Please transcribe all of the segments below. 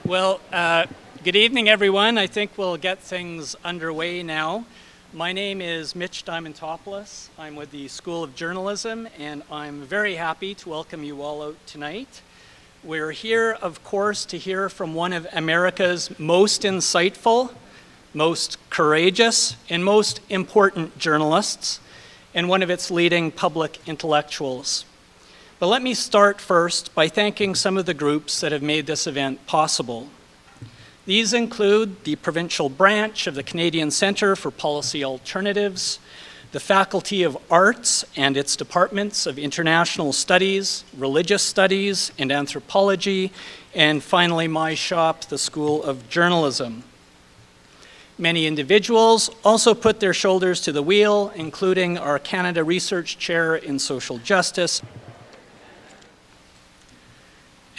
Well, good evening, everyone. I think we'll get things underway now. My name is Mitch Diamantopoulos. I'm with the School of Journalism, and I'm very happy to welcome you all out tonight. We're here, of course, to hear from one of America's most insightful, most courageous, and most important journalists, and one of its leading public intellectuals. But let me start first by thanking some of the groups that have made this event possible. These include the provincial branch of the Canadian Centre for Policy Alternatives, the Faculty of Arts and its departments of International Studies, Religious Studies, and Anthropology, and finally my shop, the School of Journalism. Many individuals also put their shoulders to the wheel, including our Canada Research Chair in Social Justice.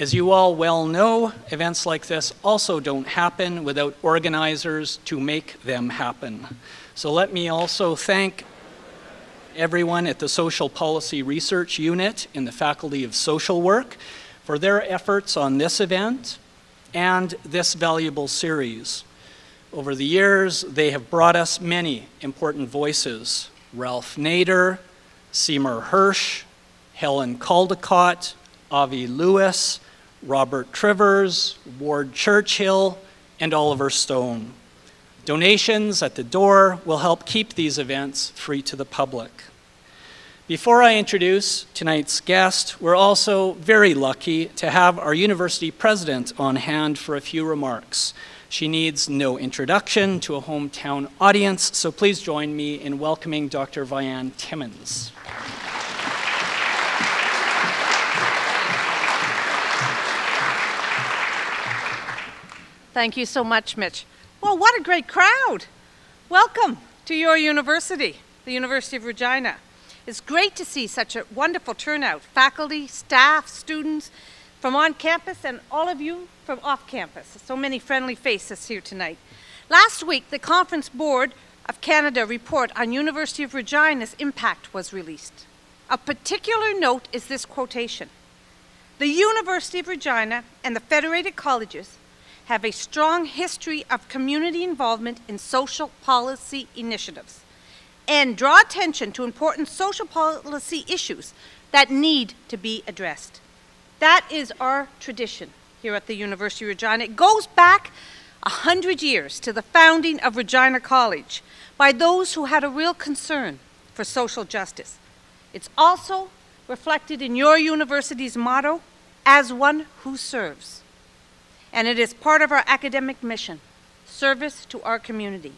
As you all well know, events like this also don't happen without organizers to make them happen. So let me also thank everyone at the Social Policy Research Unit in the Faculty of Social Work for their efforts on this event and this valuable series. Over the years, they have brought us many important voices: Ralph Nader, Seymour Hersh, Helen Caldecott, Avi Lewis, Robert Trivers, Ward Churchill, and Oliver Stone. Donations at the door will help keep these events free to the public. Before I introduce tonight's guest, we're also very lucky to have our university president on hand for a few remarks. She needs no introduction to a hometown audience, so please join me in welcoming Dr. Vianne Timmins. Thank you so much, Mitch. Well, what a great crowd. Welcome to your university, the University of Regina. It's great to see such a wonderful turnout, faculty, staff, students from on campus, and all of you from off campus. So many friendly faces here tonight. Last week, the Conference Board of Canada report on University of Regina's impact was released. Of particular note is this quotation: "The University of Regina and the Federated Colleges have a strong history of community involvement in social policy initiatives and draw attention to important social policy issues that need to be addressed." That is our tradition here at the University of Regina. It goes back 100 years to the founding of Regina College by those who had a real concern for social justice. It's also reflected in your university's motto, "As one who serves." And it is part of our academic mission, service to our community.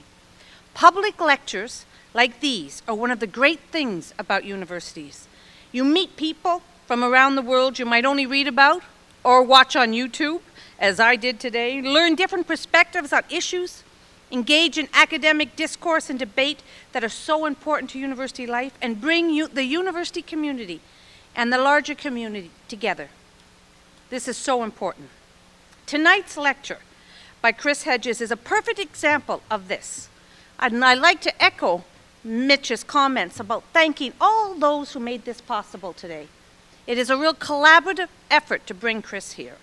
Public lectures like these are one of the great things about universities. You meet people from around the world you might only read about or watch on YouTube, as I did today, learn different perspectives on issues, engage in academic discourse and debate that are so important to university life, and bring the university community and the larger community together. This is so important. Tonight's lecture by Chris Hedges is a perfect example of this. And I'd like to echo Mitch's comments about thanking all those who made this possible today. It is a real collaborative effort to bring Chris here.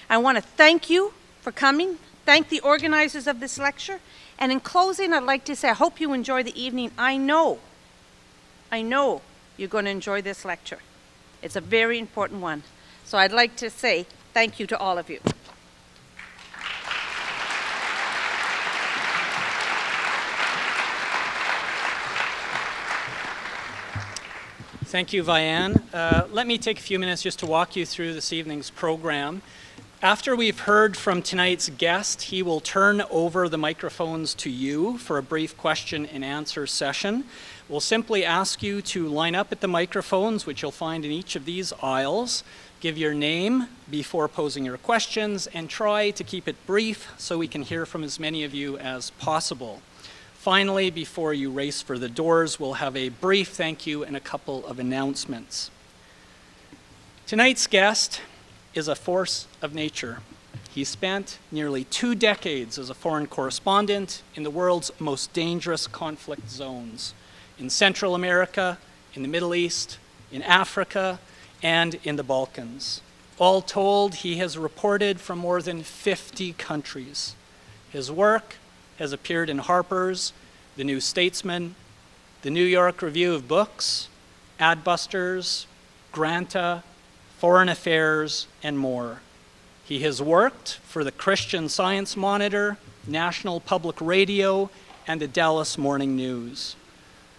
I want to thank you for coming, thank the organizers of this lecture, and in closing, I'd like to say I hope you enjoy the evening. I know you're going to enjoy this lecture. It's a very important one. So I'd like to say thank you to all of you. Thank you, Vianne. Let me take a few minutes just to walk you through this evening's program. After we've heard from tonight's guest, he will turn over the microphones to you for a brief question and answer session. We'll simply ask you to line up at the microphones, which you'll find in each of these aisles. Give your name before posing your questions, and try to keep it brief so we can hear from as many of you as possible. Finally, before you race for the doors, we'll have a brief thank you and a couple of announcements. Tonight's guest is a force of nature. He spent nearly 2 decades as a foreign correspondent in the world's most dangerous conflict zones, in Central America, in the Middle East, in Africa, and in the Balkans. All told, he has reported from more than 50 countries. His work has appeared in Harper's, The New Statesman, the New York Review of Books, Adbusters, Granta, Foreign Affairs, and more. He has worked for the Christian Science Monitor, National Public Radio, and the Dallas Morning News.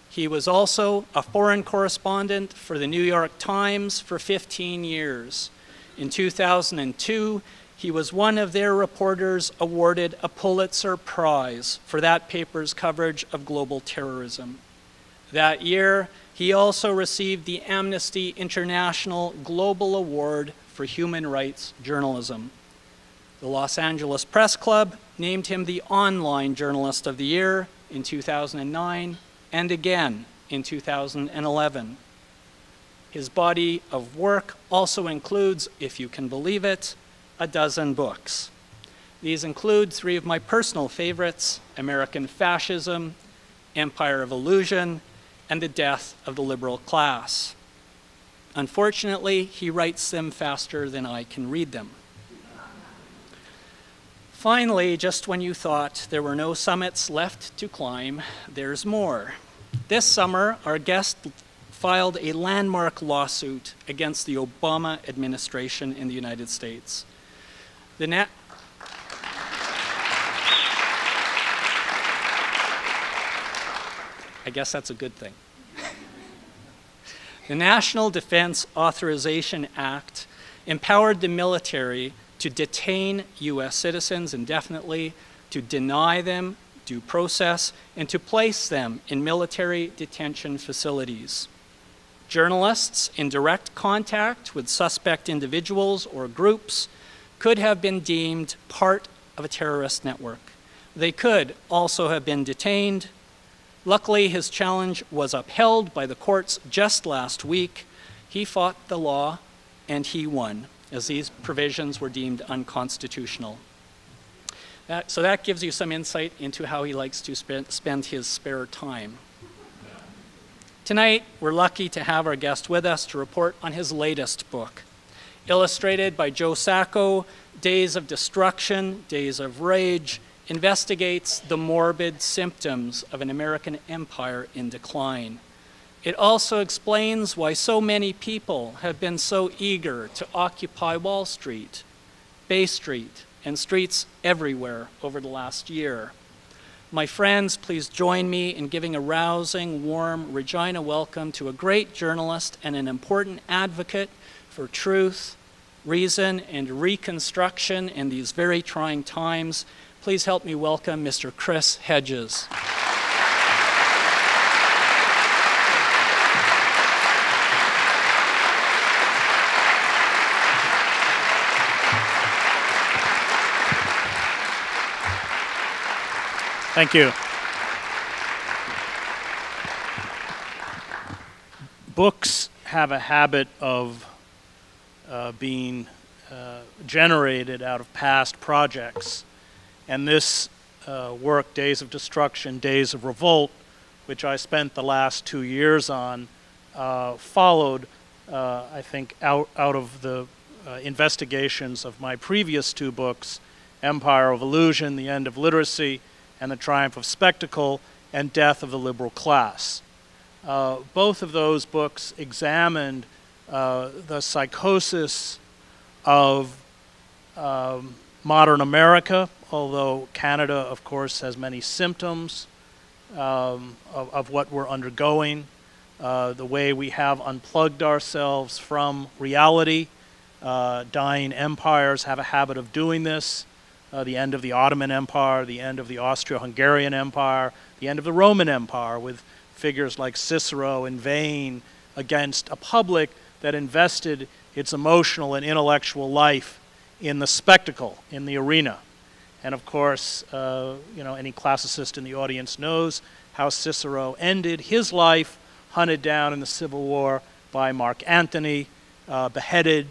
He was also a foreign correspondent for the New York Times for 15 years. In 2002, he was one of their reporters awarded a Pulitzer Prize for that paper's coverage of global terrorism. That year, he also received the Amnesty International Global Award for Human Rights Journalism. The Los Angeles Press Club named him the Online Journalist of the Year in 2009 and again in 2011. His body of work also includes, if you can believe it, a dozen books. These include three of my personal favorites: American Fascism, Empire of Illusion, and The Death of the Liberal Class. Unfortunately, he writes them faster than I can read them. Finally, just when you thought there were no summits left to climb, there's more. This summer, our guest filed a landmark lawsuit against the Obama administration in the United States. I guess that's a good thing. The National Defense Authorization Act empowered the military to detain U.S. citizens indefinitely, to deny them due process, and to place them in military detention facilities. Journalists in direct contact with suspect individuals or groups could have been deemed part of a terrorist network. They could also have been detained. Luckily, his challenge was upheld by the courts just last week. He fought the law, and he won, as these provisions were deemed unconstitutional. So that gives you some insight into how he likes to spend his spare time. Tonight, we're lucky to have our guest with us to report on his latest book. Illustrated by Joe Sacco, Days of Destruction, Days of Rage, investigates the morbid symptoms of an American empire in decline. It also explains why so many people have been so eager to occupy Wall Street, Bay Street, and streets everywhere over the last year. My friends, please join me in giving a rousing, warm Regina welcome to a great journalist and an important advocate for truth, reason, and reconstruction in these very trying times. Please help me welcome Mr. Chris Hedges. Thank you. Books have a habit of being generated out of past projects. And this work, Days of Destruction, Days of Revolt, which I spent the last 2 years on, followed, I think, out of the investigations of my previous two books, Empire of Illusion, The End of Literacy, and The Triumph of Spectacle, and Death of the Liberal Class. Both of those books examined the psychosis of modern America, although Canada, of course, has many symptoms of what we're undergoing, the way we have unplugged ourselves from reality. Dying empires have a habit of doing this. The end of the Ottoman Empire, the end of the Austro-Hungarian Empire, the end of the Roman Empire, with figures like Cicero inveighing against a public that invested its emotional and intellectual life in the spectacle, in the arena. And of course, any classicist in the audience knows how Cicero ended his life, hunted down in the Civil War by Mark Antony, beheaded,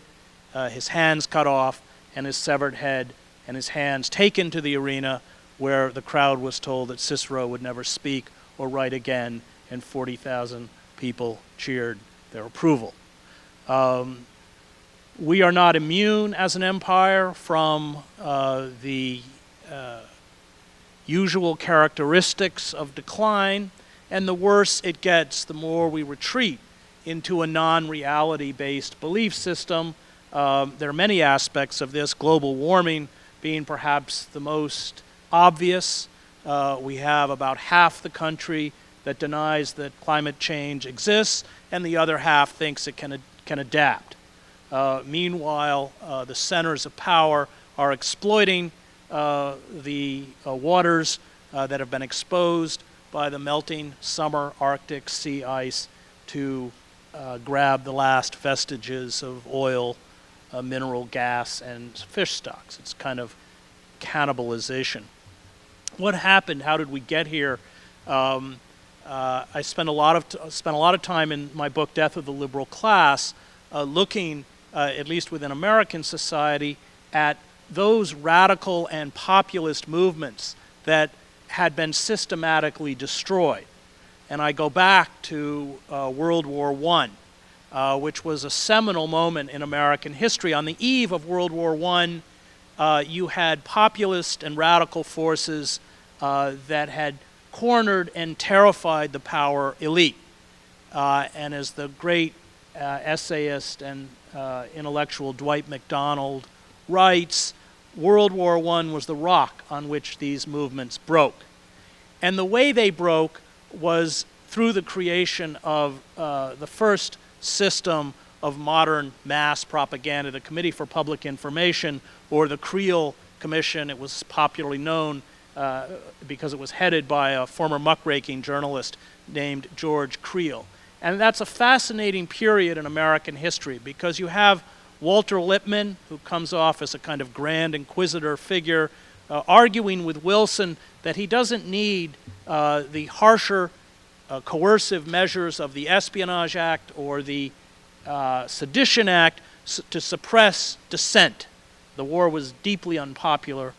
his hands cut off, and his severed head and his hands taken to the arena, where the crowd was told that Cicero would never speak or write again, and 40,000 people cheered their approval. We are not immune as an empire from the usual characteristics of decline, and the worse it gets, the more we retreat into a non-reality-based belief system. There are many aspects of this, global warming being perhaps the most obvious. We have about half the country that denies that climate change exists, and the other half thinks it can adapt. Meanwhile, the centers of power are exploiting the waters that have been exposed by the melting summer Arctic sea ice to grab the last vestiges of oil, mineral gas, and fish stocks. It's kind of cannibalization. What happened? How did we get here? I spent a lot of time in my book, Death of the Liberal Class, looking, at least within American society, at those radical and populist movements that had been systematically destroyed. And I go back to World War I, which was a seminal moment in American history. On the eve of World War I, you had populist and radical forces that had cornered and terrified the power elite. And as the great essayist and intellectual Dwight MacDonald writes, World War I was the rock on which these movements broke. And the way they broke was through the creation of the first system of modern mass propaganda, the Committee for Public Information, or the Creel Commission. It was popularly known because it was headed by a former muckraking journalist named George Creel. And that's a fascinating period in American history because you have Walter Lippmann, who comes off as a kind of grand inquisitor figure, arguing with Wilson that he doesn't need the harsher coercive measures of the Espionage Act or the Sedition Act to suppress dissent. The war was deeply unpopular.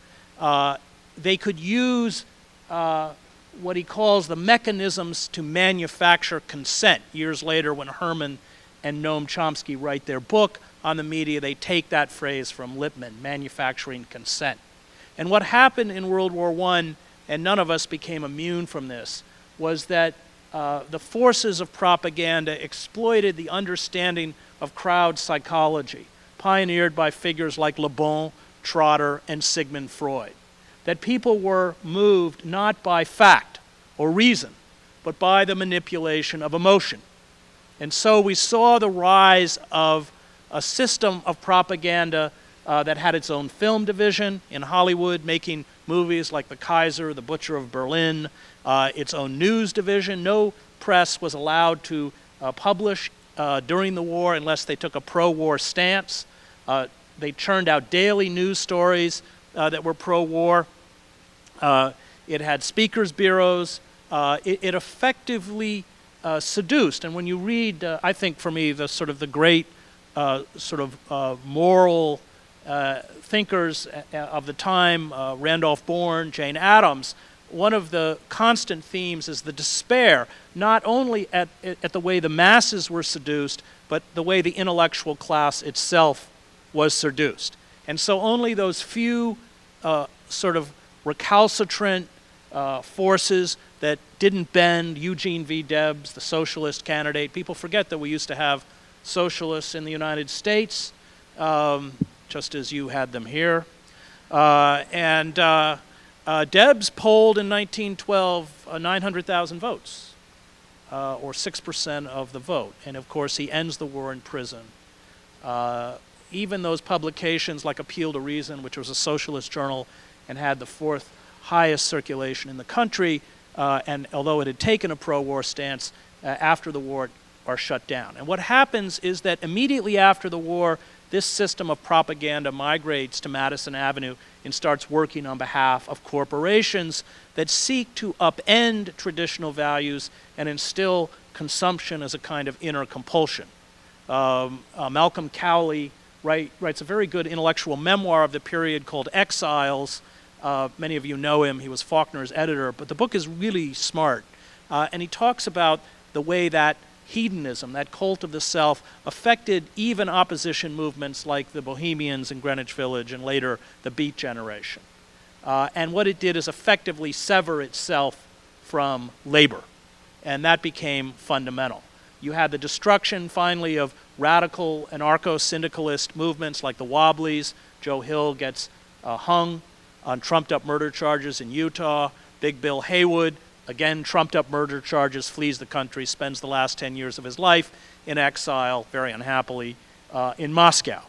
They could use what he calls the mechanisms to manufacture consent. Years later, when Herman and Noam Chomsky write their book on the media, they take that phrase from Lippmann, manufacturing consent. And what happened in World War I, and none of us became immune from this, was that the forces of propaganda exploited the understanding of crowd psychology, pioneered by figures like Le Bon, Trotter, and Sigmund Freud. That people were moved not by fact or reason, but by the manipulation of emotion. And so we saw the rise of a system of propaganda that had its own film division in Hollywood, making movies like The Kaiser, The Butcher of Berlin, its own news division. No press was allowed to publish during the war unless they took a pro-war stance. They churned out daily news stories that were pro-war. It had speakers' bureaus. It effectively seduced. And when you read, I think for me, the great moral thinkers of the time, Randolph Bourne, Jane Addams, one of the constant themes is the despair, not only at the way the masses were seduced, but the way the intellectual class itself was seduced. And so only those few recalcitrant forces that didn't bend, Eugene V. Debs, the socialist candidate. People forget that we used to have socialists in the United States, just as you had them here. Debs polled in 1912 900,000 votes, or 6% of the vote. And of course, he ends the war in prison. Even those publications like Appeal to Reason, which was a socialist journal and had the fourth highest circulation in the country, and although it had taken a pro-war stance, after the war are shut down. And what happens is that immediately after the war, this system of propaganda migrates to Madison Avenue and starts working on behalf of corporations that seek to upend traditional values and instill consumption as a kind of inner compulsion. Malcolm Cowley writes a very good intellectual memoir of the period called Exiles. Many of you know him. He was Faulkner's editor, but the book is really smart. And he talks about the way that hedonism, that cult of the self, affected even opposition movements like the Bohemians in Greenwich Village and later the Beat Generation. And what it did is effectively sever itself from labor, and that became fundamental. You had the destruction, finally, of radical anarcho-syndicalist movements like the Wobblies. Joe Hill gets hung on trumped-up murder charges in Utah. Big Bill Haywood, again, trumped-up murder charges, flees the country, spends the last 10 years of his life in exile, very unhappily, in Moscow.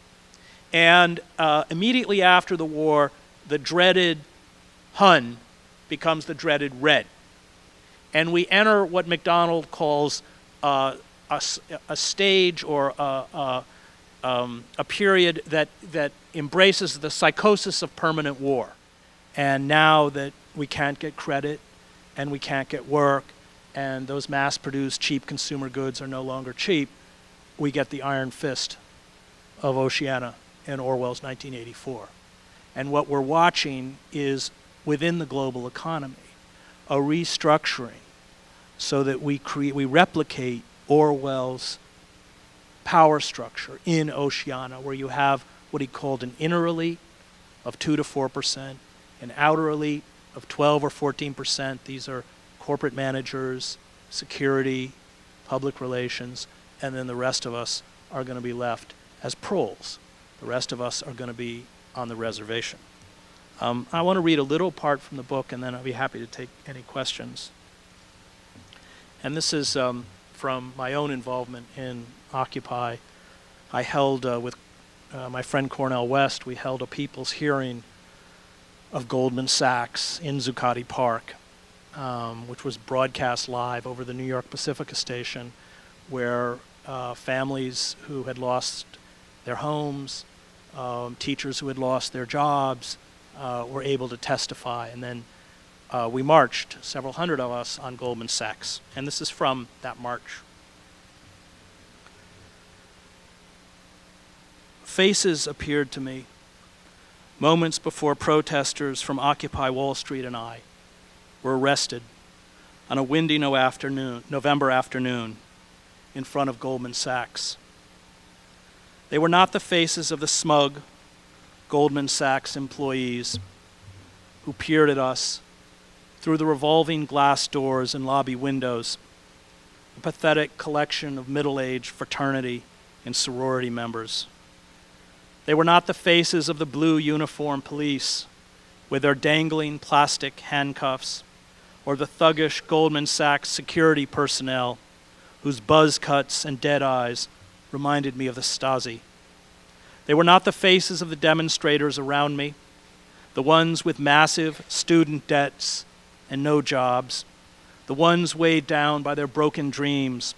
And immediately after the war, the dreaded Hun becomes the dreaded Red. And we enter what MacDonald calls a stage or a period that embraces the psychosis of permanent war. And now that we can't get credit and we can't get work and those mass-produced cheap consumer goods are no longer cheap, we get the iron fist of Oceania in Orwell's 1984. And what we're watching is, within the global economy, a restructuring so that we replicate Orwell's power structure in Oceania, where you have what he called an inner elite of 2 to 4%, an outer elite of 12 or 14%. These are corporate managers, security, public relations, and then the rest of us are going to be left as proles. The rest of us are going to be on the reservation. I want to read a little part from the book, and then I'll be happy to take any questions. And this is from my own involvement in Occupy. I held, with my friend Cornel West, we held a people's hearing of Goldman Sachs in Zuccotti Park, which was broadcast live over the New York Pacifica station, where families who had lost their homes, teachers who had lost their jobs, were able to testify. And then we marched, several hundred of us, on Goldman Sachs. And this is from that march. Faces appeared to me moments before protesters from Occupy Wall Street and I were arrested on a windy November afternoon in front of Goldman Sachs. They were not the faces of the smug Goldman Sachs employees who peered at us through the revolving glass doors and lobby windows, a pathetic collection of middle-aged fraternity and sorority members. They were not the faces of the blue uniform police with their dangling plastic handcuffs, or the thuggish Goldman Sachs security personnel whose buzz cuts and dead eyes reminded me of the Stasi. They were not the faces of the demonstrators around me, the ones with massive student debts and no jobs, the ones weighed down by their broken dreams,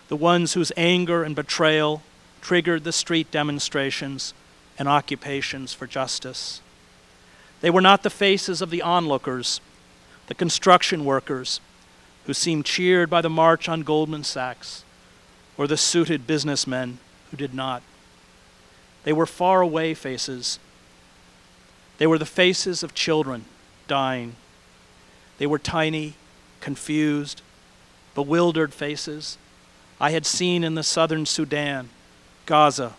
the ones whose anger and betrayal triggered the street demonstrations and occupations for justice. They were not the faces of the onlookers, the construction workers who seemed cheered by the march on Goldman Sachs, or the suited businessmen who did not. They were far away faces. They were the faces of children dying. They were tiny, confused, bewildered faces I had seen in the southern Sudan, Gaza,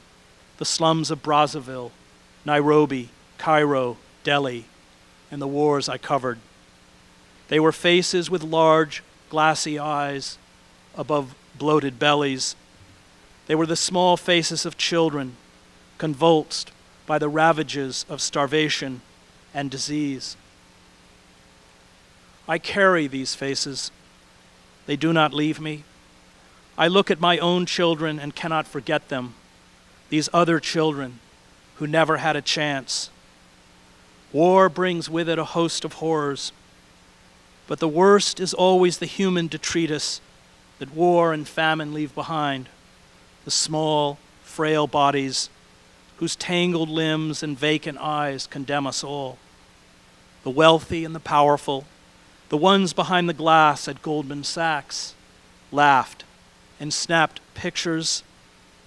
the slums of Brazzaville, Nairobi, Cairo, Delhi, and the wars I covered. They were faces with large, glassy eyes above bloated bellies. They were the small faces of children, convulsed by the ravages of starvation and disease. I carry these faces. They do not leave me. I look at my own children and cannot forget them, these other children who never had a chance. War brings with it a host of horrors, but the worst is always the human detritus that war and famine leave behind, the small, frail bodies whose tangled limbs and vacant eyes condemn us all. The wealthy and the powerful, the ones behind the glass at Goldman Sachs, laughed and snapped pictures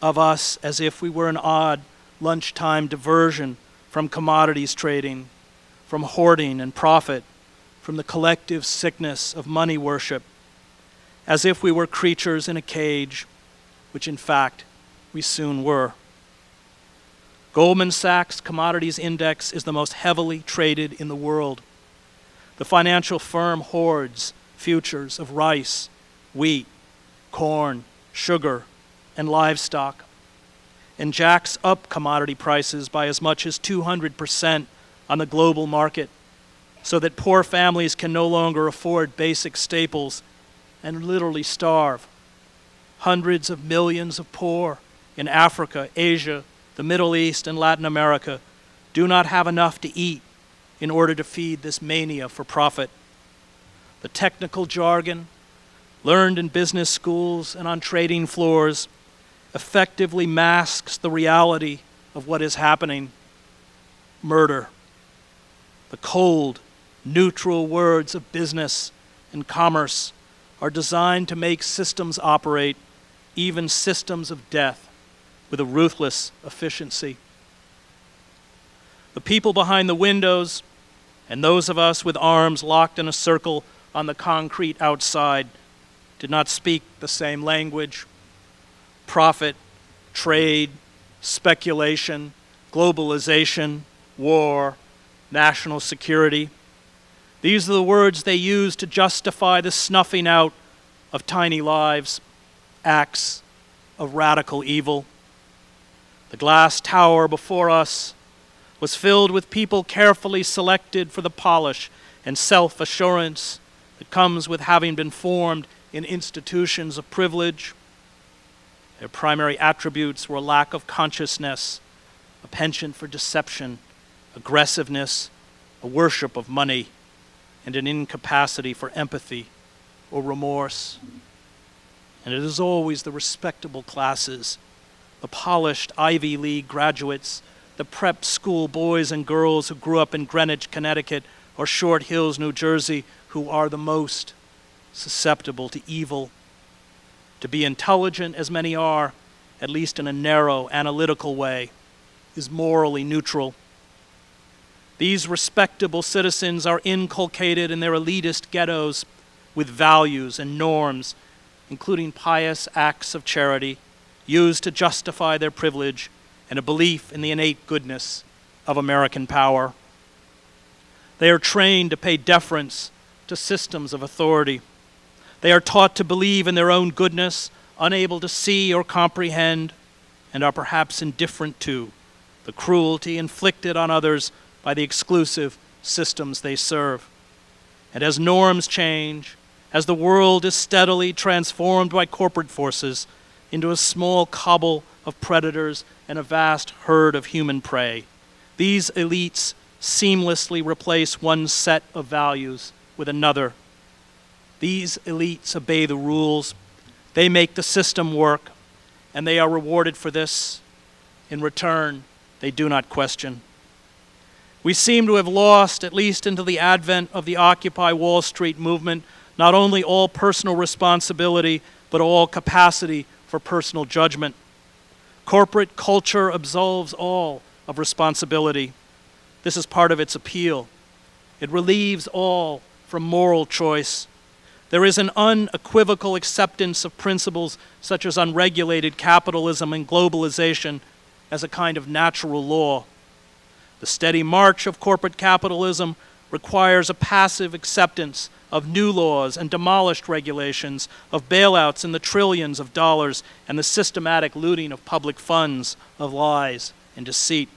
of us as if we were an odd lunchtime diversion from commodities trading, from hoarding and profit, from the collective sickness of money worship. as if we were creatures in a cage, which in fact we soon were. Goldman Sachs Commodities Index is the most heavily traded in the world. The financial firm hoards futures of rice, wheat, corn, sugar, and livestock, and jacks up commodity prices by as much as 200% on the global market, so that poor families can no longer afford basic staples and literally starve. Hundreds of millions of poor in Africa, Asia, the Middle East, and Latin America do not have enough to eat in order to feed this mania for profit. The technical jargon, learned in business schools and on trading floors, effectively masks the reality of what is happening: murder. The cold, neutral words of business and commerce are designed to make systems operate, even systems of death, with a ruthless efficiency. The people behind the windows and those of us with arms locked in a circle on the concrete outside did not speak the same language. Profit, trade, speculation, globalization, war, national security. These are the words they use to justify the snuffing out of tiny lives, acts of radical evil. The glass tower before us was filled with people carefully selected for the polish and self-assurance that comes with having been formed in institutions of privilege. Their primary attributes were a lack of consciousness, a penchant for deception, aggressiveness, a worship of money, and an incapacity for empathy or remorse. And it is always the respectable classes, the polished Ivy League graduates, the prep school boys and girls who grew up in Greenwich, Connecticut, or Short Hills, New Jersey, who are the most susceptible to evil. To be intelligent, as many are, at least in a narrow, analytical way, is morally neutral. These respectable citizens are inculcated in their elitist ghettos with values and norms, including pious acts of charity, used to justify their privilege and a belief in the innate goodness of American power. They are trained to pay deference to systems of authority. They are taught to believe in their own goodness, unable to see or comprehend, and are perhaps indifferent to the cruelty inflicted on others by the exclusive systems they serve. And as norms change, as the world is steadily transformed by corporate forces into a small cobble of predators and a vast herd of human prey, these elites seamlessly replace one set of values with another. These elites obey the rules, they make the system work, and they are rewarded for this. In return, they do not question. We seem to have lost, at least until the advent of the Occupy Wall Street movement, not only all personal responsibility, but all capacity for personal judgment. Corporate culture absolves all of responsibility. This is part of its appeal. It relieves all from moral choice. There is an unequivocal acceptance of principles such as unregulated capitalism and globalization as a kind of natural law. The steady march of corporate capitalism requires a passive acceptance of new laws and demolished regulations, of bailouts in the trillions of dollars, and the systematic looting of public funds, of lies and deceit.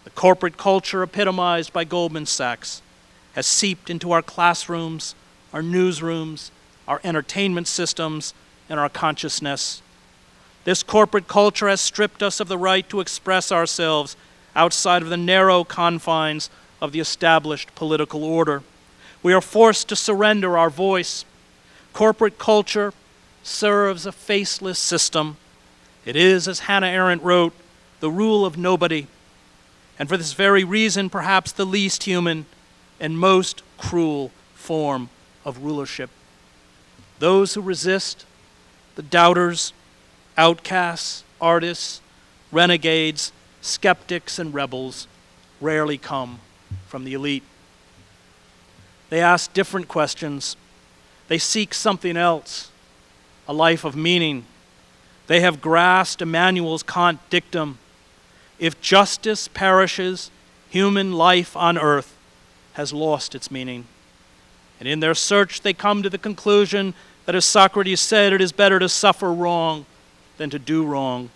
The corporate culture epitomized by Goldman Sachs has seeped into our classrooms, our newsrooms, our entertainment systems, and our consciousness. This corporate culture has stripped us of the right to express ourselves outside of the narrow confines of the established political order. We are forced to surrender our voice. Corporate culture serves a faceless system. It is, as Hannah Arendt wrote, the rule of nobody, and for this very reason, perhaps the least human and most cruel form of rulership. Those who resist, the doubters, outcasts, artists, renegades, skeptics, and rebels, rarely come from the elite. They ask different questions. They seek something else, a life of meaning. They have grasped Immanuel's Kant dictum: if justice perishes, human life on earth has lost its meaning. And in their search, they come to the conclusion that, as Socrates said, it is better to suffer wrong than to do wrong.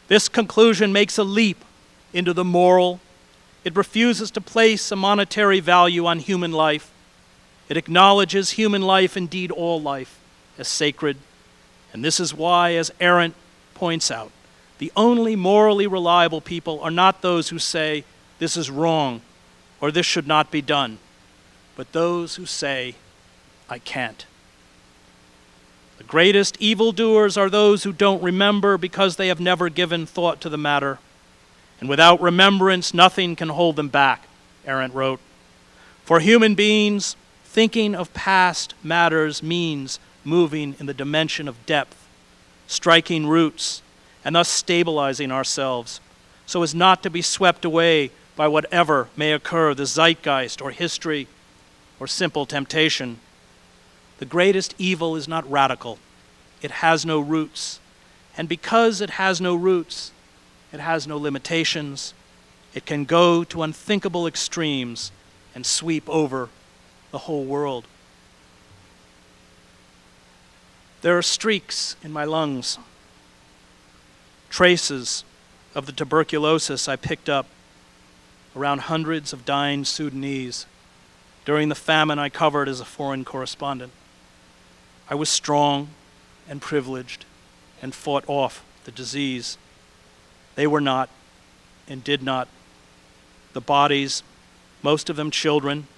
This conclusion makes a leap into the moral. It refuses to place a monetary value on human life. It acknowledges human life, indeed all life, as sacred. And this is why, as Arendt points out, the only morally reliable people are not those who say, this is wrong, or this should not be done, but those who say, I can't. The greatest evildoers are those who don't remember because they have never given thought to the matter. And without remembrance, nothing can hold them back, Arendt wrote. For human beings, thinking of past matters means moving in the dimension of depth, striking roots, and thus stabilizing ourselves, so as not to be swept away by whatever may occur, the zeitgeist or history or simple temptation. The greatest evil is not radical. It has no roots. And because it has no roots, it has no limitations. It can go to unthinkable extremes and sweep over the whole world. There are streaks in my lungs, traces of the tuberculosis I picked up around hundreds of dying Sudanese during the famine I covered as a foreign correspondent. I was strong and privileged and fought off the disease. They were not and did not. The bodies, most of them children,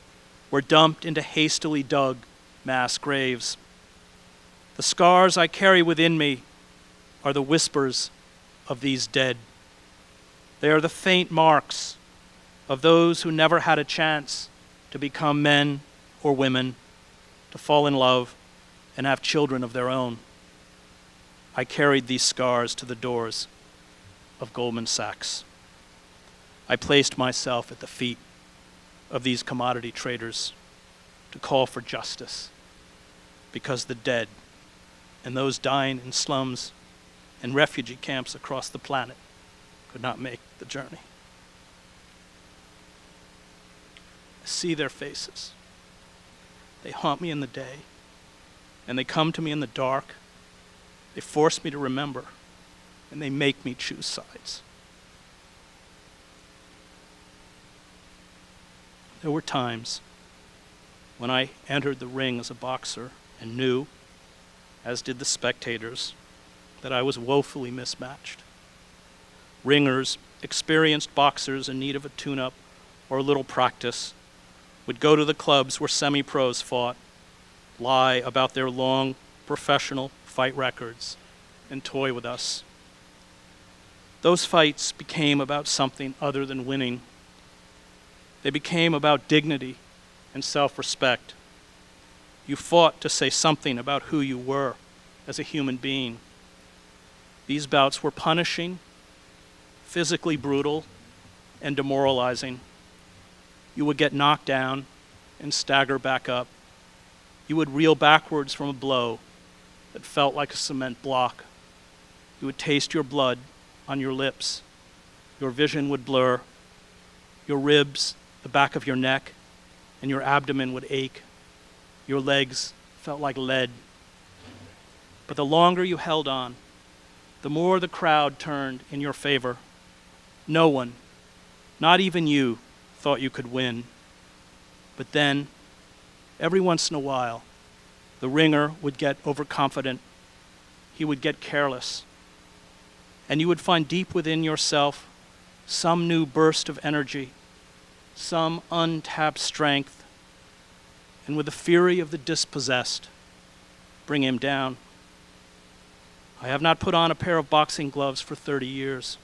were dumped into hastily dug mass graves. The scars I carry within me are the whispers of these dead. They are the faint marks of those who never had a chance to become men or women, to fall in love and have children of their own. I carried these scars to the doors of Goldman Sachs. I placed myself at the feet of these commodity traders to call for justice, because the dead and those dying in slums and refugee camps across the planet could not make the journey. I see their faces. They haunt me in the day, and they come to me in the dark. They force me to remember, and they make me choose sides. There were times when I entered the ring as a boxer and knew, as did the spectators, that I was woefully mismatched. Ringers, experienced boxers in need of a tune-up or a little practice, would go to the clubs where semi-pros fought, lie about their long professional fight records, and toy with us. Those fights became about something other than winning. They became about dignity and self-respect. You fought to say something about who you were as a human being. These bouts were punishing, physically brutal, and demoralizing. You would get knocked down and stagger back up. You would reel backwards from a blow that felt like a cement block. You would taste your blood on your lips. Your vision would blur. Your ribs, the back of your neck, and your abdomen would ache. Your legs felt like lead. But the longer you held on, the more the crowd turned in your favor. No one, not even you, thought you could win. But then, every once in a while, the ringer would get overconfident. He would get careless. And you would find deep within yourself some new burst of energy, some untapped strength, and with the fury of the dispossessed, bring him down. I have not put on a pair of boxing gloves for 30 years,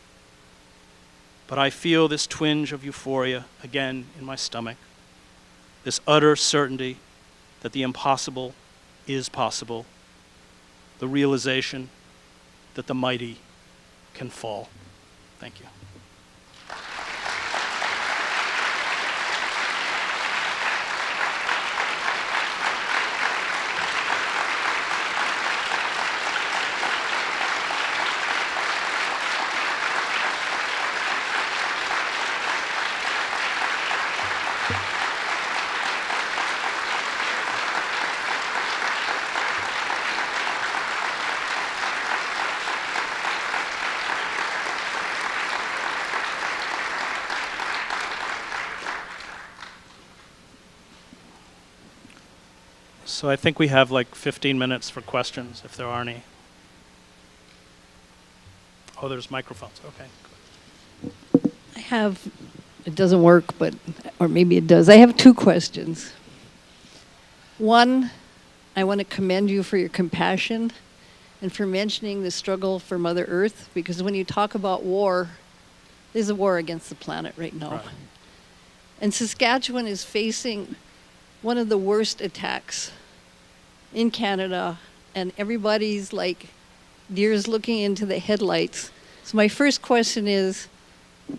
but I feel this twinge of euphoria again in my stomach, this utter certainty that the impossible is possible, the realization that the mighty can fall. Thank you. So I think we have like 15 minutes for questions, if there are any. Oh, there's microphones. Okay. I have, it doesn't work, but, or maybe it does. I have two questions. One, I want to commend you for your compassion and for mentioning the struggle for Mother Earth, because when you talk about war, there's a war against the planet right now. Right. And Saskatchewan is facing one of the worst attacks in Canada, and everybody's like deers looking into the headlights. So my first question is,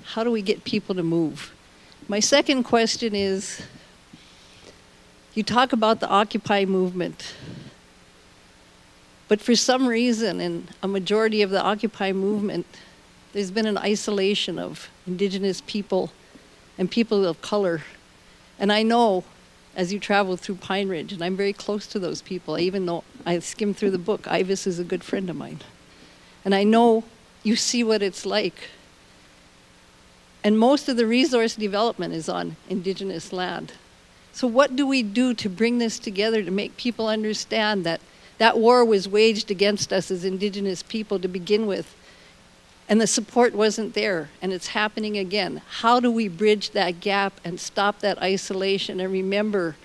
how do we get people to move? My second question is, you talk about the Occupy movement, but for some reason, in a majority of the Occupy movement, there's been an isolation of Indigenous people and people of color. And I know, as you travel through Pine Ridge, and I'm very close to those people, even though I skimmed through the book, Ivis is a good friend of mine. And I know you see what it's like. And most of the resource development is on Indigenous land. So what do we do to bring this together to make people understand that that war was waged against us as Indigenous people to begin with, and the support wasn't there, and it's happening again? How do we bridge that gap and stop that isolation and remember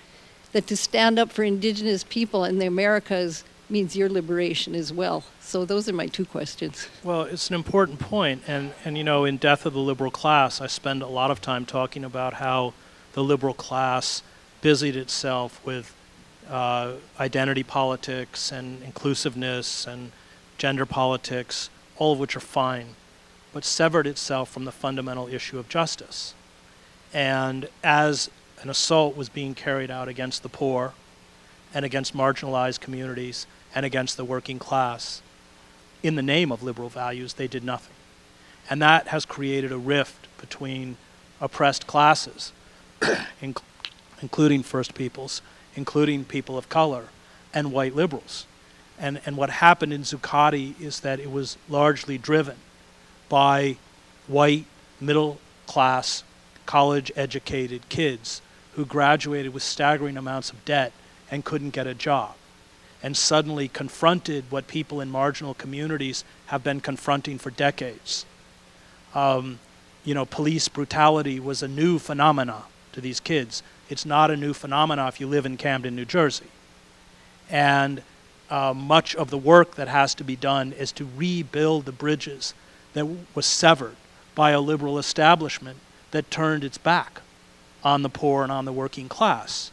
that to stand up for Indigenous people in the Americas means your liberation as well? So those are my two questions. Well, it's an important point, and you know, in Death of the Liberal Class, I spend a lot of time talking about how the liberal class busied itself with identity politics and inclusiveness and gender politics, all of which are fine, but severed itself from the fundamental issue of justice. And as an assault was being carried out against the poor and against marginalized communities and against the working class, in the name of liberal values, they did nothing. And that has created a rift between oppressed classes, including First Peoples, including people of color, and white liberals. And what happened in Zuccotti is that it was largely driven by white, middle-class, college-educated kids who graduated with staggering amounts of debt and couldn't get a job, and suddenly confronted what people in marginal communities have been confronting for decades. You know, police brutality was a new phenomena to these kids. It's not a new phenomena if you live in Camden, New Jersey. And much of the work that has to be done is to rebuild the bridges that was severed by a liberal establishment that turned its back on the poor and on the working class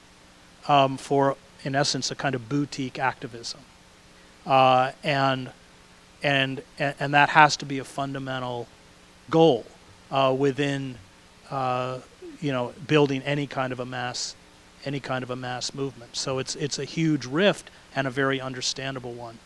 for, in essence, a kind of boutique activism. And that has to be a fundamental goal within you know, building any kind of a mass movement. So it's a huge rift and a very understandable one.